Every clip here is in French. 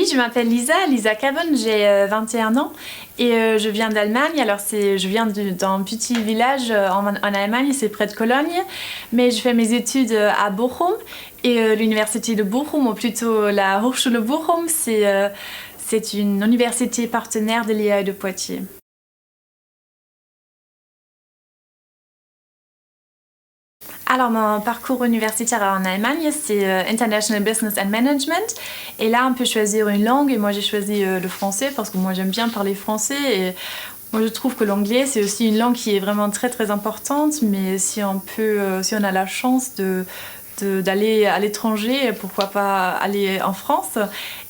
Oui, je m'appelle Lisa Cabon, j'ai 21 ans et je viens d'Allemagne. Alors je viens d'un petit village en Allemagne, c'est près de Cologne, mais je fais mes études à Bochum et l'université de Bochum, ou plutôt la Hochschule Bochum, c'est une université partenaire de l'IAE de Poitiers. Alors mon parcours universitaire en Allemagne, c'est International Business and Management. Et là, on peut choisir une langue et moi j'ai choisi le français parce que moi j'aime bien parler français. Et moi je trouve que l'anglais c'est aussi une langue qui est vraiment très très importante. Mais si on a la chance d'aller à l'étranger, pourquoi pas aller en France.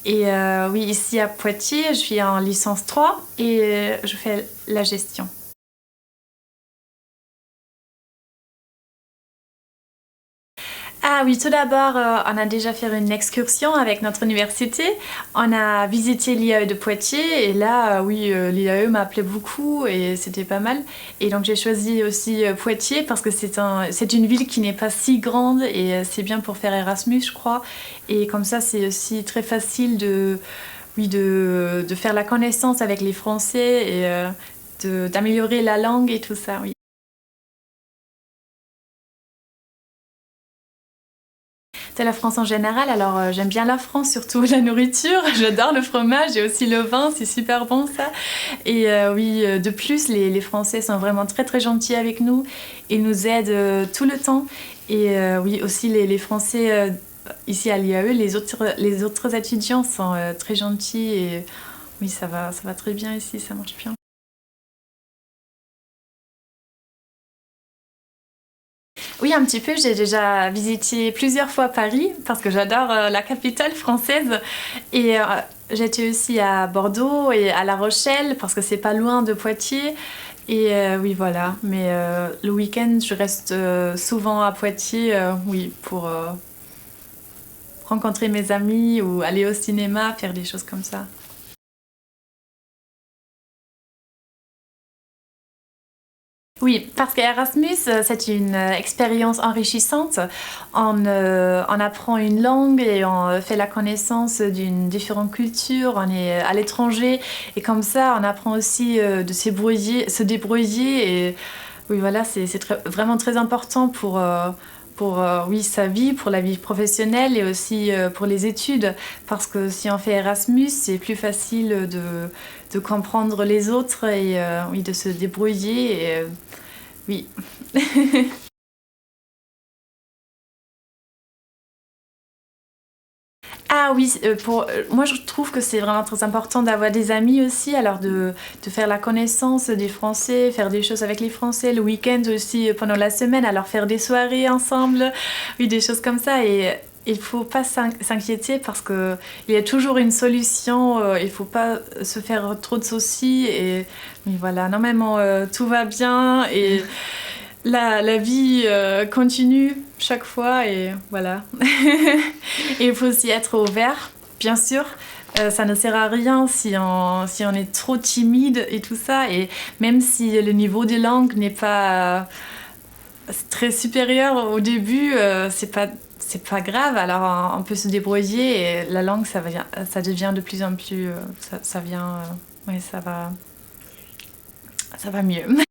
Et oui, ici à Poitiers, je suis en licence 3 et je fais la gestion. Ah oui, tout d'abord, on a déjà fait une excursion avec notre université. On a visité l'IAE de Poitiers et là, oui, l'IAE m'a appelé beaucoup et c'était pas mal. Et donc j'ai choisi aussi Poitiers parce que c'est une ville qui n'est pas si grande et c'est bien pour faire Erasmus, je crois. Et comme ça, c'est aussi très facile oui, de faire la connaissance avec les Français et d'améliorer la langue et tout ça, oui. C'est la France en général, alors j'aime bien la France, surtout la nourriture, j'adore le fromage et aussi le vin, c'est super bon ça. Et oui, de plus, les Français sont vraiment très très gentils avec nous, ils nous aident tout le temps. Et oui, aussi les Français ici à l'IAE, les autres étudiants sont très gentils et oui, ça va très bien ici, ça marche bien. Oui, un petit peu. J'ai déjà visité plusieurs fois Paris parce que j'adore la capitale française. Et j'étais aussi à Bordeaux et à La Rochelle parce que c'est pas loin de Poitiers. Et oui, voilà. Mais le week-end, je reste souvent à Poitiers, oui, pour rencontrer mes amis ou aller au cinéma, faire des choses comme ça. Oui, parce qu'Erasmus, c'est une expérience enrichissante. On apprend une langue et on fait la connaissance d'une différente culture. On est à l'étranger et comme ça, on apprend aussi de se débrouiller. Et oui, voilà, vraiment très important pour oui, sa vie, pour la vie professionnelle et aussi pour les études. Parce que si on fait Erasmus, c'est plus facile de comprendre les autres et oui, de se débrouiller. Et, oui. Ah oui, moi je trouve que c'est vraiment très important d'avoir des amis aussi, alors de faire la connaissance des Français, faire des choses avec les Français, le week-end aussi pendant la semaine, alors faire des soirées ensemble, oui, des choses comme ça. Et il faut pas s'inquiéter parce que il y a toujours une solution, il faut pas se faire trop de soucis. Et mais voilà, normalement tout va bien et la vie continue chaque fois et voilà. Et il faut aussi être ouvert, bien sûr. Ça ne sert à rien si on est trop timide et tout ça. Et même si le niveau de langue n'est pas très supérieur au début, c'est pas grave. Alors on peut se débrouiller et la langue, ça devient de plus en plus. Ça vient. Oui, ça va mieux.